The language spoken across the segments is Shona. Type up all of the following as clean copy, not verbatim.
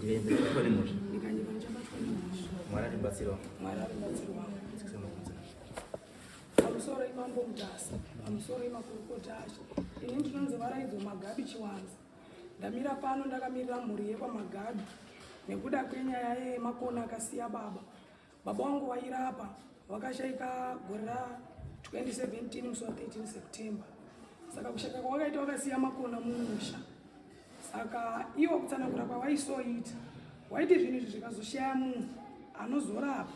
ndikanyika ndichabatwa nemhosva. Mwari atibatsirawo. Mwari aribatsirwa pamusoro imambo mutasi, pamusoro imakurukota ashe. Ini ndinonzi Varaidzo Magabi Chiwanza. Ndamira pano ndakamirira mhuri yepaMagabi nekuda kwenyaya yemakona akasiya baba. Baba wangu wairapa wakashaika gore ra 2017 musi wa 13 September. Saka kushaka kwawakaita wakasiya makona mumusha. Saka iwo kutsanangura kwawaisoita waiti zvinhu izvi zvikazoshaya munhu anozorapa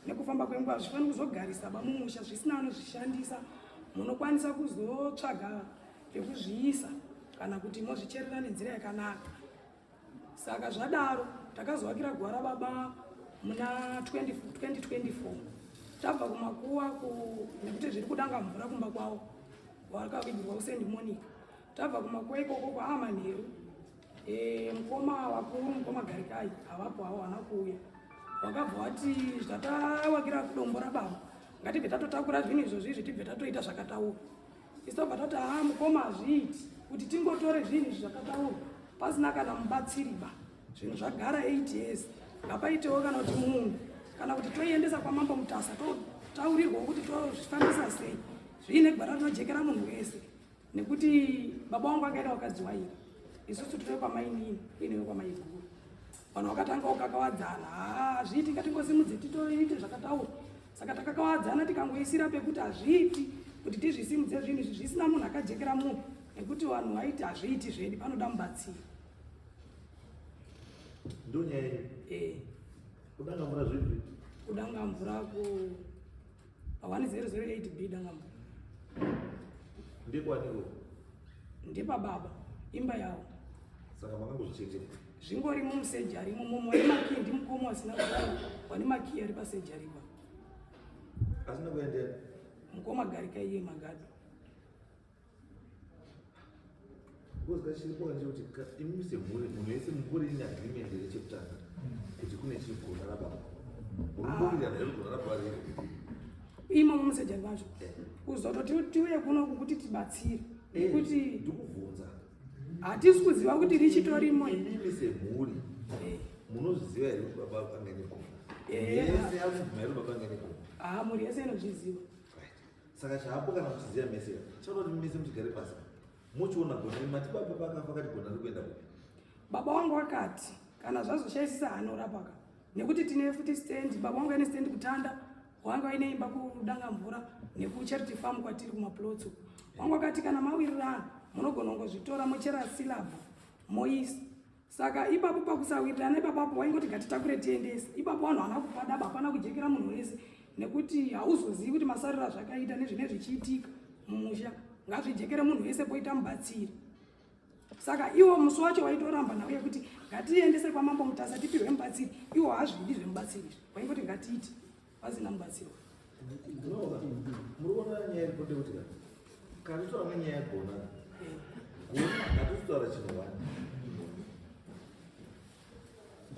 nekufamba kwenguva hazvifaniri kuzogarisa bamumusha zvisina anozvishandisa. Munokwanisa kuzotsvaga pekuzviisa kana kuti mozvicherera nenzira yakanaka. Saka zvadaro takazovakira gwara baba muna 2024. Tabva kumakuwa nekuti zviri kudanga mvura kumba kwawo wakavigirwa usendi Monica. Tabva kumakuwa ikoko kwaamanheru mukoma wakuru mukoma Garikai havapo havo hana kuuya. Wakabva wati zvatawakira kudombo rababa ngatibve tatotakura zvinhu izvozvi tibve tatoita zvakataurwa. Isitobva tati mukoma hazviiti kuti tingotore zvinhu izvi zvakataurwa pasina kana mubatsiriba. Zvinhu zvagara 8 years. Ngapaitewo kana kuti munhu kana kuti toiendesa kwamambo mutasa totaurirwa kuti tozvifambisa sei zviine gwara rinojekera munhu wese nekuti baba wangu akaenda wakadzi waira isusu tiri kwamainini uinewe kwamaiguru. Vanhu vakatanga ukakawadzana hazviiti ngatingosimudze titoite zvakataurwa. Saka takakawadzana tikangoisira pekuti hazviiti kuti tizvisimudze zvinhu izvi zvisina munhu akajekera munhu nekuti vanhu vaiti hazviiti zvedu panoda mubatsiri. Ndonyaya kudanga mvura zvipi? Kudanga mvura ku 1008B danga mvura. Ndekwaniko? Ndepababa imba yawo. Saka makangozvichenjera? Zvingori mumusejari imomo wani makiyi ndi mukoma wasina kudaro wani makiyi ari pasejari pa. Asina kuendera? Mukoma Garikai iye Magado. Kuzikashiripo kanje kuti imi semhuri munhu wese mukuri ine agreement rechekutanga kuti kune chigona rababa. Urikumbukirana nerigona rababa riri? Imomo mumusejari vacho. Kuzototi tiuye kuno kuti tibatsire. Nekuti ndikubvunza. Hatisi kuziva kuti richitorimo. Imi semhuri munozviziva here kuti baba akanga negona? Yese akubvuma here baba akanga negona? Mhuri yese inozviziva. Saka chaapo kana kuchiziva mese chaona kuti mese muchigare pasi muchiona gona mati baba vakafa kati gona riri kuenda kupi? Baba wangu wakati kana zvazoshayisisa haanorapaka nekuti tine futi stand. Baba wangu aine stand kutanda, wanga aine imba kudanga mvura nekucharity farm kwatiri kumaplotso. Wangu akati kana mawirirana munogona kungozvitora mochera silabhu moisa. Saka ipapo pakusawirirana ipapo waingoti ngatitakure tiendese. Ipapo vanhu havana kupada hapana kujekera munhu wese nekuti hauzozivi kuti masariro zvakaita nezvine zvichiitika mumusha ngazvijekere munhu wese poita mubatsiri. Saka iwo musi wacho waitoramba nauye kuti ngatiendese kwamambo mutasa tipihwe mubatsiri. Iwo hazvidi zvemubatsiri waingoti ngatiiti pasina mubatsiri. Murikuona nyaya iriponde kuti kana tora nenyaya yagona gona hatitotaura chinhu wani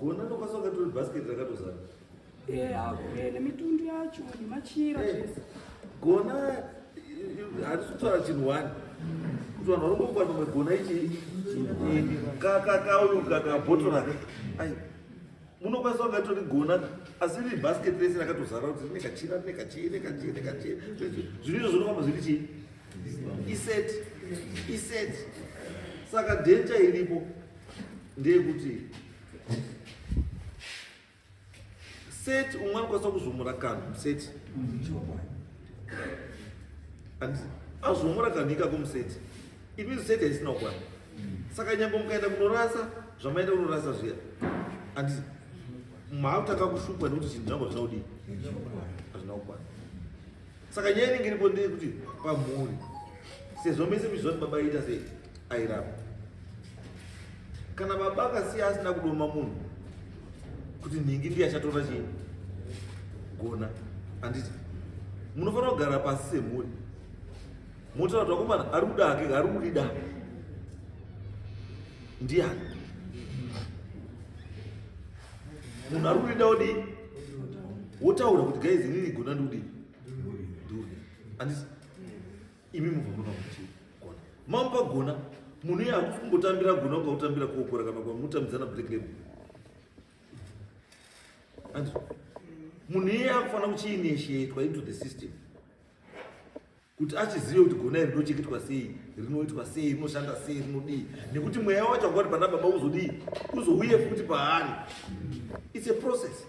gona nokwanisa ungatori bhasiketi rakatozara nemitundu yacho nemachira zvese. Gona hatitotaura chinhu wani kuti vanhu varongokwa nomwe gona ichi kakauyu kakabhotoraka ai munokwanisa ungatori gona asi riri bhasiketi rese rakatozara kuti rine kachira rine kachii nekachii nekachii zvinhu izvo zvinofamba zviri chii iseti. Saka dhenja iripo ndeyekuti seti umwe anokwanisa kuzomura kanhu seti azomura kanhu ikako museti imi seti haisina kukwana. Saka nyange mukaenda kunorasa zvamaenda kunorasa zviya handisi maakutanga kushupwa nekuti chinhu zvangu hazvina kudii hazvina kukwana. Saka nyaya inenge iripo ndeyekuti pamhuri sezvo mese mizvoti baba aita sei airapa. Kana baba akasiya asina kudoma munhu kuti nhingi ndiye achatora chii gona handiti munofanira kugara pasi semhuri motaura kuti wakomana ari kuda hake ari kudida ndiani munhu ari kudida odii wotaura kuti gaizi inini gona ndikudii nduri handiti imi mubva muna kuti gona mamupa gona munhu iye hakusi kungotambira gona ukautambira kuokora kana kwamutambidzana black label And munhu iye akufanira kuchiinitiatwa into the system kuti achiziva kuti gona iri rinocheketwa sei, rinoitwa sei, rinoshanda sei, rinodii, nekuti mweya wacho akati pana baba uzodii, uzouye futi paari. It's a process.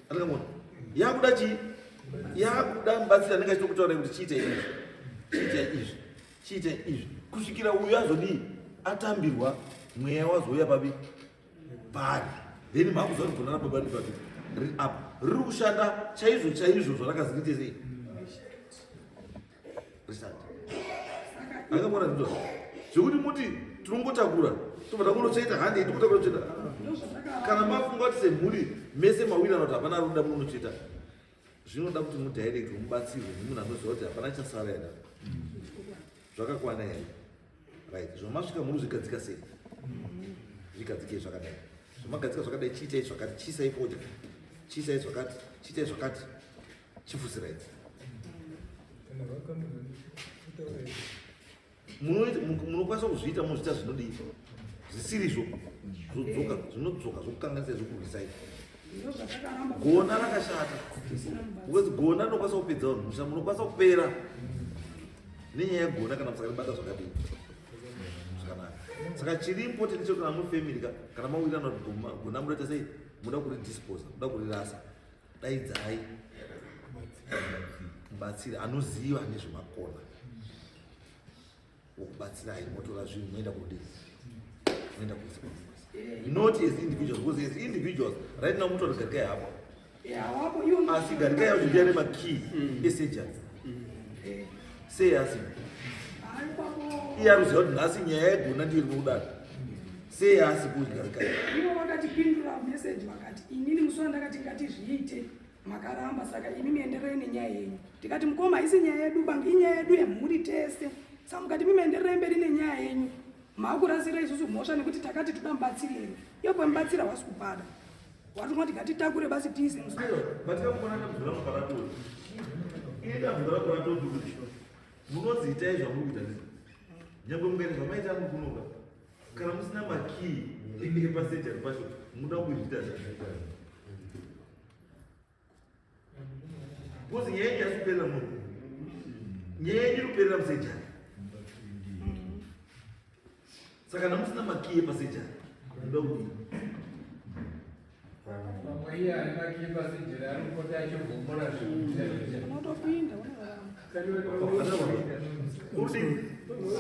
Atakamona yakuda chi yakuda mubatsiri anenge achitokutaura kuti chiite izvi, chiite izvi, chiite izvi, kusvikira uyu azodii, atambirwa, mweya wazouya papi paari. Then makuziva kuti gona rababa riri papi, riri apa, riri kushanda chaizvo chaizvo zvarakazi riite sei, rishanda. Akamona ndizvo zvekuti muti tinongotakura tobva kunochaita hande tokutakura tochaita. Kana mafunga kuti semhuri mese mawirana kuti hapana ruda munochita, zvinoda kuti mudirect mubatsirwe nemunhu anoziva kuti hapana chasara here, zvakakwana here, right? Zvamasvika muri zvigadzika sei, zvigadzike zvakadai, zvamagadzika zvakadai, chiitai zvakati, chisai fodya, chisai zvakati, chiitai zvakati, chifusirai. Munokwanisa kuzviita muzviita zvinodii, zvisirizvo, zvinodzoka zvokukanganisa zvokurwisai. Gona rakashata, because gona rinokwanisa kupedza vanhu musha, munokwanisa kupera nenyaya yegona kana musakaribata zvakadii zvakanaka. Saka chiri important chekuti kana muri family kana mawirana kuti gona munoita sei, munoda kuridisposa, munoda kurirasa, daidzai mubatsiri anoziva nezvemakona wokubatsirai, motora zvinhu moenda kudii, moenda kuisa. Not as individuals, because as individuals right now mutori garikai hapo, asi garikai yacho ndiye ane makey esagents sei asi iye aruziva kuti nhasi nyaya yegona ndiyo iri kudaro sei asi kuti garikai ivo vakatipindura meseji vakati inini musoro ndakati ngatizviite makaramba, saka imi muenderei nenyaya yenyu. Tikati mukoma haisi nyaya yedu bangi, inyaya yedu yemhuri tese, saka mukati muenderei mberi nenyaya yenyu. Makurasira isusu mhosva nekuti takati toda mubatsiri henyu, ipo mubatsira wasi kupada, watingoti ngatitakure basi tiise musoro. Vatikakuona muzvira mukaratori iye dambudziko rakaratori kuti munonzi itai zvamuri kuita ndizvo, nyangwe mungaita zvamaita mukunoka, kana musina makii epasejari pacho munoda kuzviita zvazvaita. Because nyaya yenyu yasi kuperera munhu, nyaya yenyu iri kuperera musejari. Saka kana musina makii epasejari munoda kudii? Unotopinda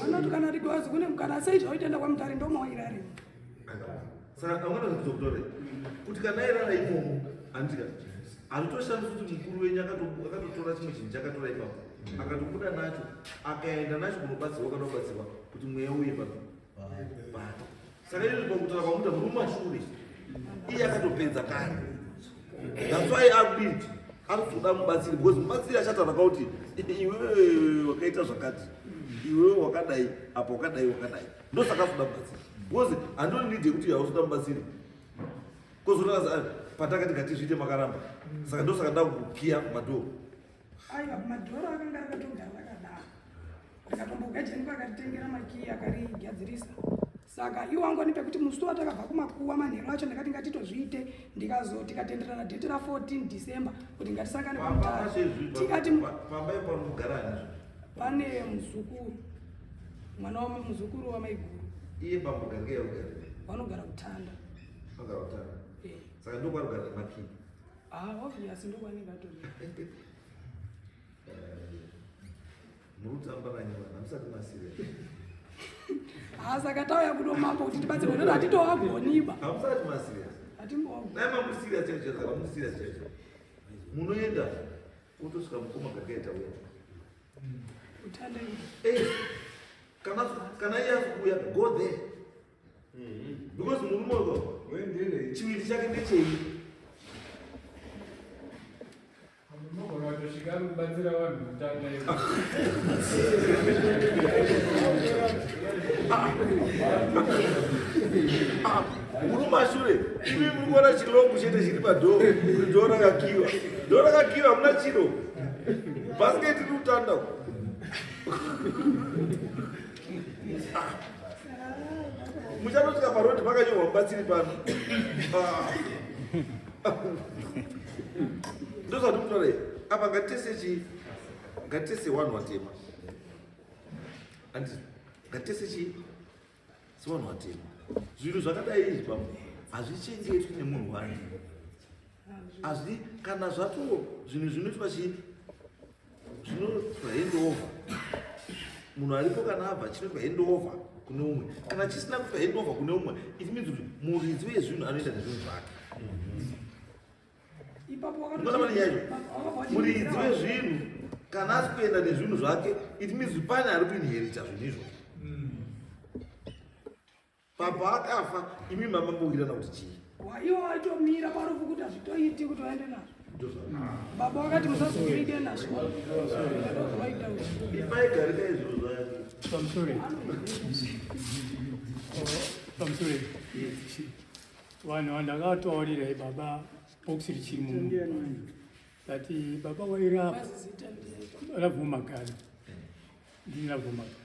anoti kana rikwazi kune mukana sei zvaoitenda kwamutari ndomawairari. Saka amwana zvizokutorei kuti kana airara imomo andika anditoshandisa kuti mukuru wenyu akatotora chimwe chinhu chakatora ipapo akatobuda nacho akaenda nacho kunobatsirwa kana kubatsirwa kuti mweya uye pato. Saka izvi pakutaura kwamuta muri mumashure iye akatopedza kare. That's why akudii ari kuzoda mubatsiri, because mubatsiri achataura kuti iwewe wakaita zvakati, iwewe wakadai apa wakadai wakadai, ndosaka azoda mubatsiri, because handoni nidhe kuti hauzoda mubatsiri kozotaaza patakati ngatizviite makaramba. Saka ndosaka nda kukiya madhoo. Aiwa madhoro akanga akatogara akadaro, akatombogajenika akatitengera makii akarigadzirisa. Saka iwo angonipe kuti musi watakabva kumakuwa manheru acho ndakati ngatitozviite, tikatenderana dhete ra14 December kuti ngatisangane pamutaro. Tikati pamba ipanogara ani? Pane muzukuru, mwana wamuzukuru wamaiguru. Iye pambogara yaugara? Vanogara Kutanda. Vanogara Kutanda. Saka ndokwarugara makii. Obviously ndokwanenge atori. Muri kutamba nanyama hamusati masiriya. Saka tauya kunomamba kuti tibatsirwe ndoda hatitowagoniba. Hamusati masiriya. Hatimbogoni. Dai mamusiriya chaicho, saka musiriya chaicho. Munoenda kutosvika mukoma kakaita uya. Kutanda kana iye akuuya go there. Because murume uko chiviri chake ndechei. Muri mashure ivi muri kuona chilongo chete chiri padhoo kuti dhoo rakakiwa. Dhoo rakakiwa hamuna chiro, bhasiketi riri kutanda uko. Muchatosvika parodi pakanyorwa mubatsiri pano. ndozvati mutore apa ngatese wanhu watema anditi ngatese sewanhu watema zvinhu zvakadai izvi pamwe hazvichengetwi nemunhu wani hazvi kana zvato zvinhu zvinoitwa zvinoitwa handover munhu aripo kana abva chinoitwa handover kune umwe kana chisina kuitwa handover kune umwe it means kuti muridzi wezvinhu anoita nezvinhu zvake muridzi wezvinhu kana asi kuenda nezvinhu zvake it means pane ari kuinherita zvinhu izvo papa akafa imi mamambowirirana kuti chii waiwo waitomira parufu kuti hazvitoiti kuti waende nazvo baba wakati musazokuide nazvo ipaigarika izvozvo zvake pamusure vanhu vandakataurirai baba bokisi richiri munhu ati baba wairapa ravhumagara ndini ravhumagara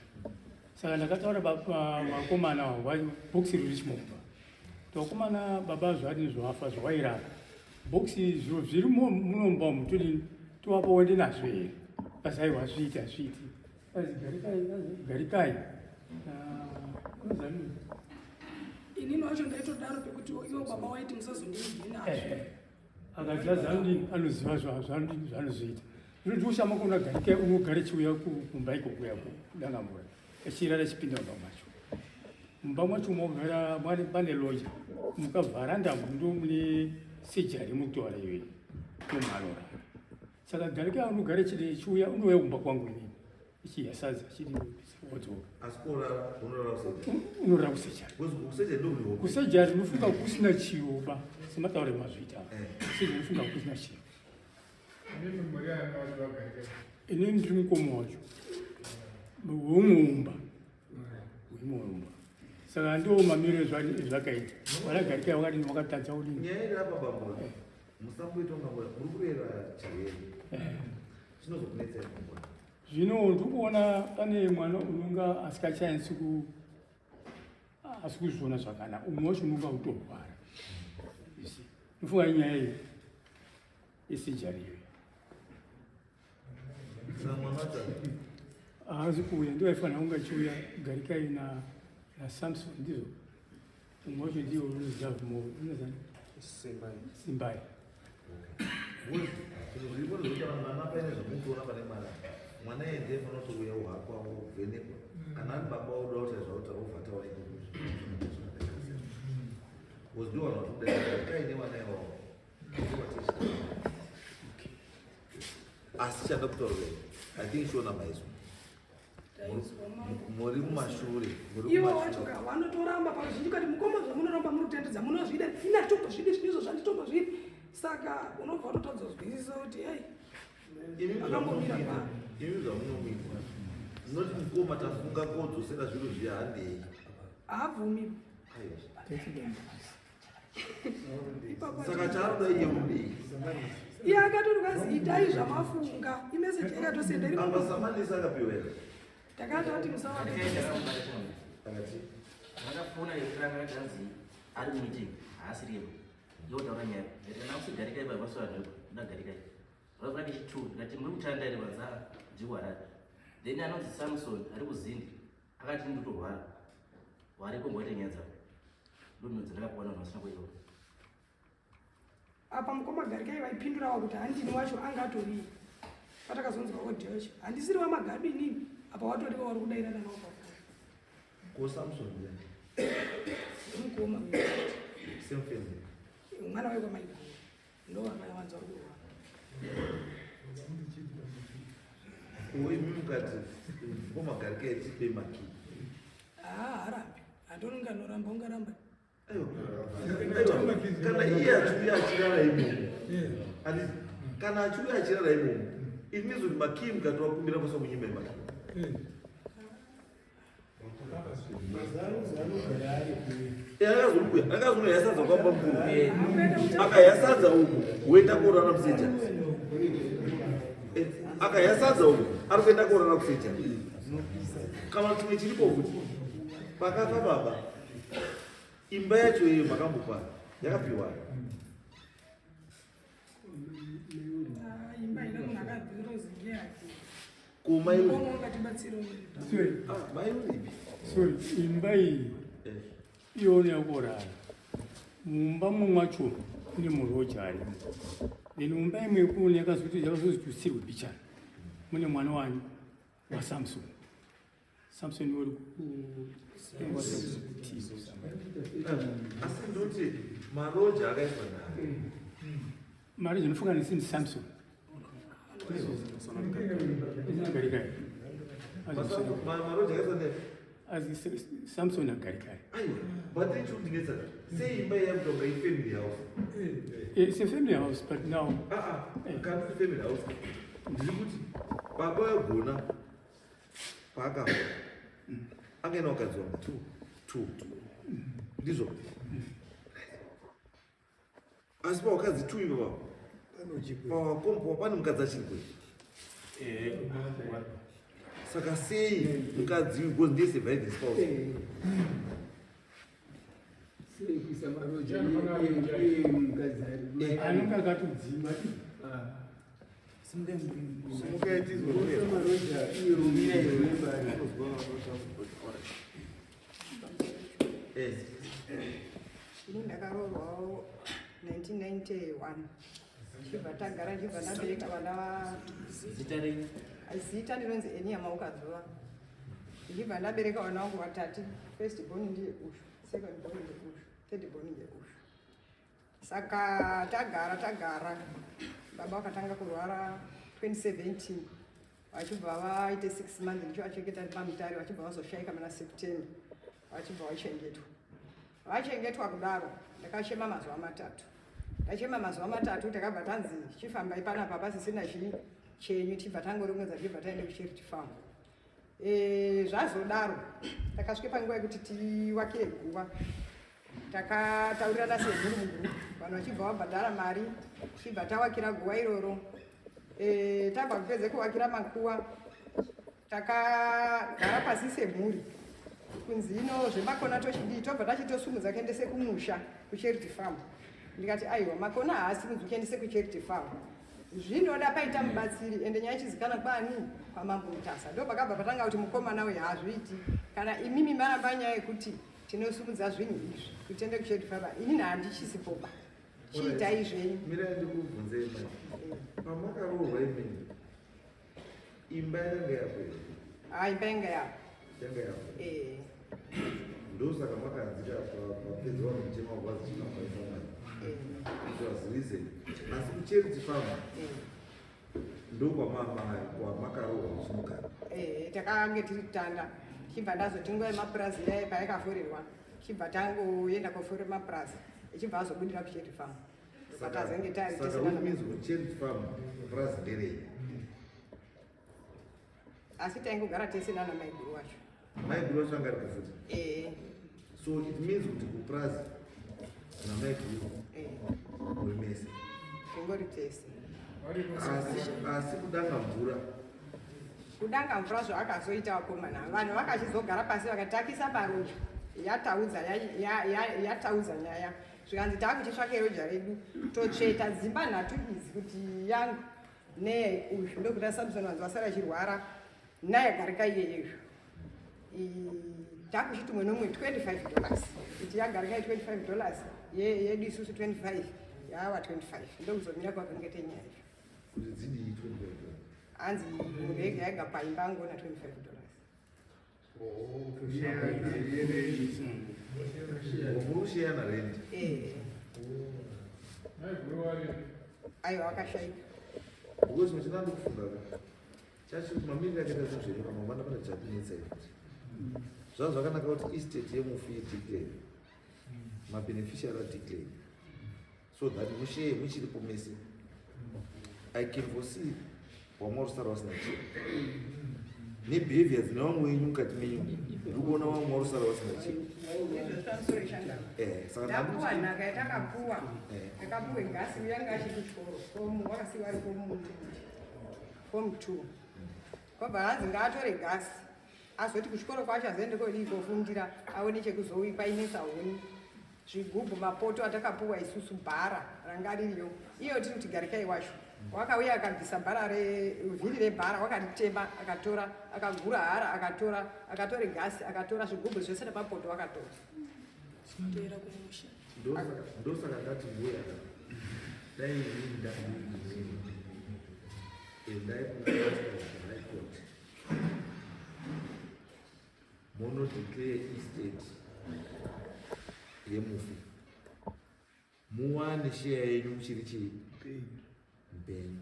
saka ndakataura vakomana bokisi riri chimumba tokomana baba zvati zvafa zvawairapa bokisi zviro zviri munomba umu todi tovapa wende nazvo here pasaiwa sviti hazviti garikai inini wacho ndaitodaro pekuti iwo baba waiti musazondiigi nazvo akati azanudini anoziva zvanozoita zvinondiushama kuna garikai unogare chiuya kumba ikokuyako dangamura echirara chipinda mumba macho mumba macho mogara pane loja mukavharanda ndo mune sejari mukutora iyoyi nomharora saka garikai unogare chiuya unouya kumba kwangu inini ichiyasadza chiri odzoka unorara kusejari unofunga kusina chiroba semataure mazvita sejari unofunga kusina chiro inini ndiri mukoma wacho weumumba saka ndo mamiro ezvakaita varagarikai vakati vakatadza udini nyaya iri apa bambo musamboita unga muri kurera chirwere chinozokunetsai pamwe zvino ndikuona pane mwana unonga asikachanisi asi kuzviona zvakanaka umwe wacho unonga utorwara nofunga inyaya yesejari iyoyo haasi kuuya ndo aifanira kunga chiuya garikai nasamson ndizvo umwe wacho ndiwo unoziva unozani simbai mwana ende fanotouya uhakwa uvhenekwa kana ari baba uda kuti zvautaura ubva taura kaine mwana iwavo asi chanda kutaurira I think shona maizwa muri mumashure ivo wacho vanotoramba pazhinji kati mukoma zvamunoramba munotendedza munozvida inatombo zvidi zvinizvo zvanditombo zvidi saka unobva watotadza kuzwisisa kuti hei akambomira pano imi zvamunomwita noti mukoma tafunga kodzosera zviro zvihandei haabvumi saka chaanoda iye kudii iye akatori kazi itai zvamafunga imeseji yakatosenderi ambasamanisi akapiwa here takatati musavaakati vakafona yekuranga kanzi ari mumeeting haasiripo yotaura nyaya nakusigarikai vavasovadoko ndagarikai vavanake chitu ndikati muri kutanda here vanza jiwarari then anonzi samson ari kuzindi akati ndinotorwara wariko ngoite nyaya dzavo ndonodzi ndakakuona vanhu vasina kuiona apa mukoma garikai vaipindurawa kuti handini wacho anga atoriyi patakazonzwa odhecho handisiri wamagabi inini apa watoriwa wari kudairana nawo kosamson mukoma same family mwana wekwamaiga ndo vakawanza kudowa imi mukati mukoma garikai tipe maki harambi handononga noramba ungaramba kana iye achiuya achirara imomo kana achiuya achirara imomo it means kuti makii mukati wakumbira pasa kunyimba yemakii akazomuya yasadza kwamba mkuru akayasadza uku woenda kuorana kuseja akayasadza uku ari kuenda kuorana kuseja kana chimwe chiripo kuti pakafa baba imba yacho iyo makambokwana yakapiwa imba ina munhu akadhirozinge yake kumairi ungatibatsiro mairipi so imba iyi ione yakurara mumba mwacho mune muroja arimo then mumba imwe yekuone yakazozitutsirwe pichani mune mwana wani wasamson uri asi ndoti maroja akaiswa naye mari zvinofunga nesini samson agarikari maroja akaiswa naye samson agarikari but they should get that say imba yakutonga ifamily house it's a family house but now kana family house ndiri kuti baba yagona paakafa akaenda wakadzi wanga two ndizvo asi pawakadzi two iva pawakombowa pane mukadzi achirikwe saka sei mukadzi because ndiye surviving spouse anenge akatodzima ini ndakaroorwawo 1991 chibva tagara chibva ndabereka vana zita ndinonzi eniama ukadzuva ndichibva ndabereka vana vangu vatatu first born ndiye ushu second born ndeushu third born ndeushu saka tagara baba vakatanga kurwara 2017 vachibva vaite 6 months ndicho vachengeta ari pamutare vachibva vazoshaika mana september vachibva vachengetwa kudaro ndakachema mazuva matatu ndachema mazuva matatu takabva tanzi chifambai panapa pasisina chenyu tibva tangorumwedza tibva taende kucharity farm zvazodaro takasvike panguva yekuti tiwakire guva takataurirana seguruguru vanhu vachibva vabhadhara mari tichibva tawakira guva iroro tabva kupedze kuwakira makuva takagara pasi semhuri kunzi ino zvemakona tochidii tobva tachitosumudza kuendese kumusha kucharity farm ndikati aiwa makona haasimudzwi kuendese kucharity farm zvinoda paita mubatsiri ende nyaya ichizikana kwani kwamambo mutasa ndo pakabva patanga kuti mukomana we haazviiti kana imimi maramba nyaya yekuti tinosumudza zvinhu izvi kuti tiende kucharity farm inini handichisipoba chiitai zvenyu mirai ndikubvunzei pamakaroorwa imini imba yange yapo imba yanga yapo yanga yapo ndosaka makanzika papedzi vanhu kuchema kwazi chinafaifamai zvazivise asi kucharity farm ndokwamakaroorwa muchinogara takange tiri tanda chibva ndazoti nguva yemapurazi yaye payakaforerwa chibva tangoenda koforera mapurazi ichibva azobudira kucharity farm patazenge saka uminzi kuti charity farm purazi nderei asi taingogara tese nana maiguru wacho anga ari kufuta so it means kuti kupurazi namaiguru muri mese ingori tese asi kudanga mvura zvaakazoita vakomana vanhu vakachizogara pasi vakatakisa paroja yataudza nyaya zvikanzi taakuchitsvake roja redu totsveta dzimba nhatu idzi kuti yangu neuyu ndokuti samson vanzi vasara achirwara naye garika iyeyezvo takuchitumwe nomwe $25 kuti yagarika $25 yedu isusu 25 yava 25 ndokuzomira kwakangete nyaya izvo kuti dzidii $25 hanzi munhu ega ega paimba angona $25 murushiyana rendi aiwa wakashaika because muchinando kufunga chacho mamiriro akaita zvezvenyuka mangwana pane chapinetsa ikuti zvava zvakanaka kuti estate yemufi yedeclare mabeneficiary adeclare so that musheye muchiripo mese I can foresee wamwarusara vasina chii nebehavior dzine vamwe wenyu mukati menyu ndiri kuona vamwe warusara vasina chii ndapuwa nhaka yatakapuwa ndakapuwe gasi uyanga achiri kuchikoro fomu wakasiwa ari fomu 2 kobva hanzi ngaatore gasi azoti kuchikoro kwacho azoende kodii kofundira aone chekuzoikwa inesa huni zvigubhu mapoto atakapuwa isusu bhara ranga ririyo iyo tinoti garikai washo wakauya akabvisa bhara vhiri rebhara wakaritema akatora akagura hara akatora gasi akatora zvigubhu zvese nemapoto wakatora Tera kumusha. ndosaka ndati mbuya dai inini endai kuhigh court monodeclare estate yemufi muwane sheya yenyu muchiri chipenyu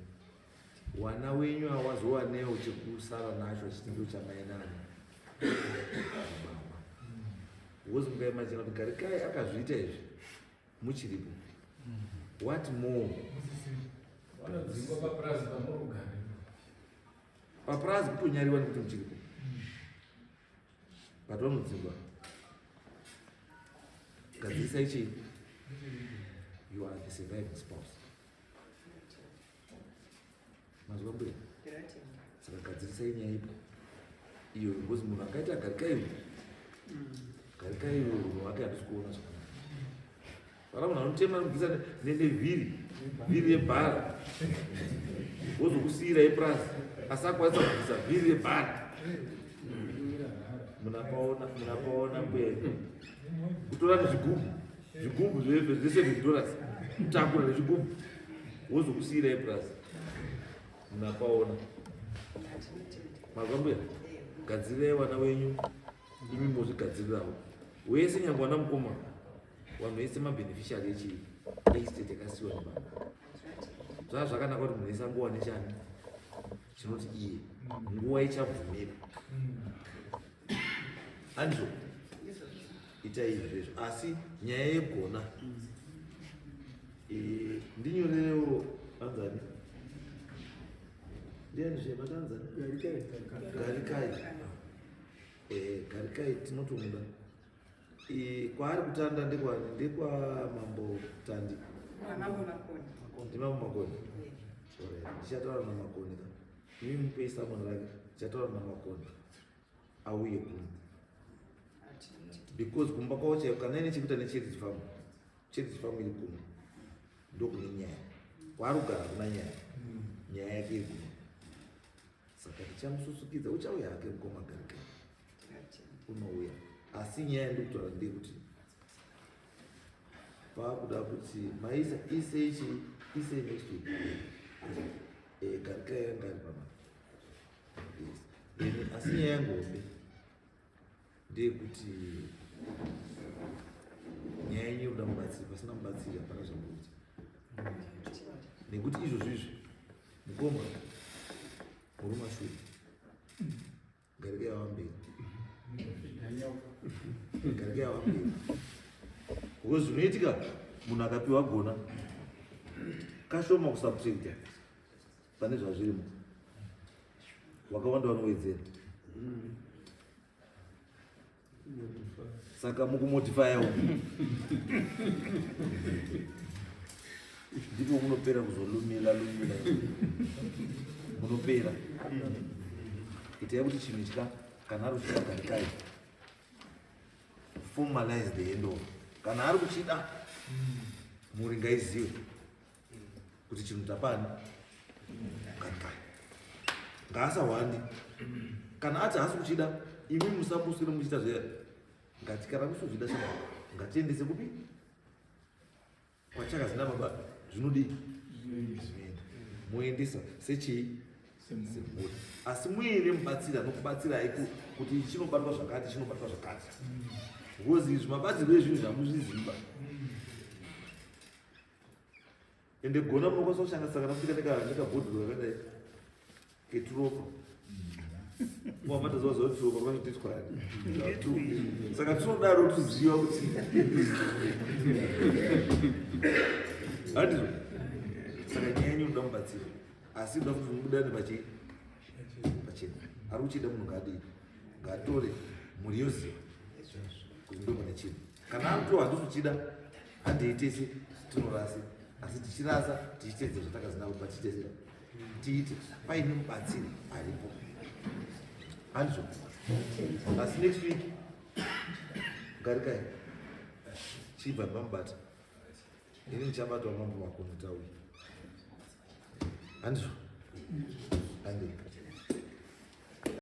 wana wenyu hawazowanewo chekusara nacho chitindo chamaenana wozi mukaimachina kuti garikai akazviita izvi muchiripo what more papurazi kutonyariwa nekuti muchiripo but vanodzingwa gadzirisa chii you are the surviving spouse mazwa mbuya saka gadzirisai nyaya ipo iyo because munhu akaita garikaiwo garikaiwo munhu wake hatisi kuona zvakanaka para munhu anotema anobvisa nevhiri yebhara wozokusiyira epurasi asi akwanisa kubvisa vhiri yebhara munapaona mbuya kutora nezvigubhu $7 kutakura nezvigubhu wozokusiyira epurasi munapaona mazwa mbuya gadzirai vana venyu imi mozvigadzirirawo wese nyange wana mukoma vanhu vese mabeneficiary estate yakasiyiwa nebaba zvava zvakanaka kuti munhu wese angowane chani chinoti iye nguva ichabvumira andizvo itai izvezvo asi nyaya yegona ndinyorerewo anzani ndianizvema tanzani garikai tinotomuda kwaari kutanda ndekwani ndekwamambo tandi ndimambo makoni ndichataura namakoni ka imi mupei samoni rake ndichataura namakoni auye kuno because kumba kwavo chaivo kana ine chekuita necherichi famu iri kuno ndokune nyaya kwaari kugara kuna nyaya yake iri kuno saka tichamususukidza uchauya hake mukoma garikai unouya asi nyaya ndikutaura ndekuti paakuda kuti maisa isei next week garikai yanga ari pama asi nyaya yangombe ndeyekuti nyaya yenyu yokuda mubatsiri pasina mubatsiri hapana zvamboita nekuti izvozvizvi mukoma muri mashure garikai yawamberi garikai yawamberi because zvinoitika munhu akapiwa gona kashoma kusubtracta pane zvazvirimo wakawanda vanowedzera saka mukumodifyawo ndipo munopera kuzolumila munopera itai kuti chinhu itya kana ari kuchida garikai formalize the handover kana ari kuchida muri ngaizive kuti chinhu tapani garikai ngaasawandi kana ati haasi kuchida imi musambusire muchita zve ngatikara kusozvida saka ngatiendese kupi kwachakazina baba zvinodii muendesa sechii semhuri asi muine mubatsiri anokubatsirai kuti chinobatwa zvakati because izvi mabatsirwo ezvinhu zvamuzviziva ende gona munokwanisa kushangasangana kusvika nekabhodhoro kakadai keturopa wamatazovaziva kuti turopa rwazvotitwari saka tinodaro tuziva kuti handizvo saka nyaya yenyu unoda mubatsiri asi uda kuti mudane pachena ari kuchida munhu ngadii ngatore mhuri yoziva kuti ndopane chinhu kana akuto handisuchida handeitese tinorasi asi tichirasa tichitedze zvatakazina kuti patiitesera tiite paine mubatsiri aripo handizvo asi next week garikai chibva ndimamubata ini ndichabatwa mambo makoni tauya handizvo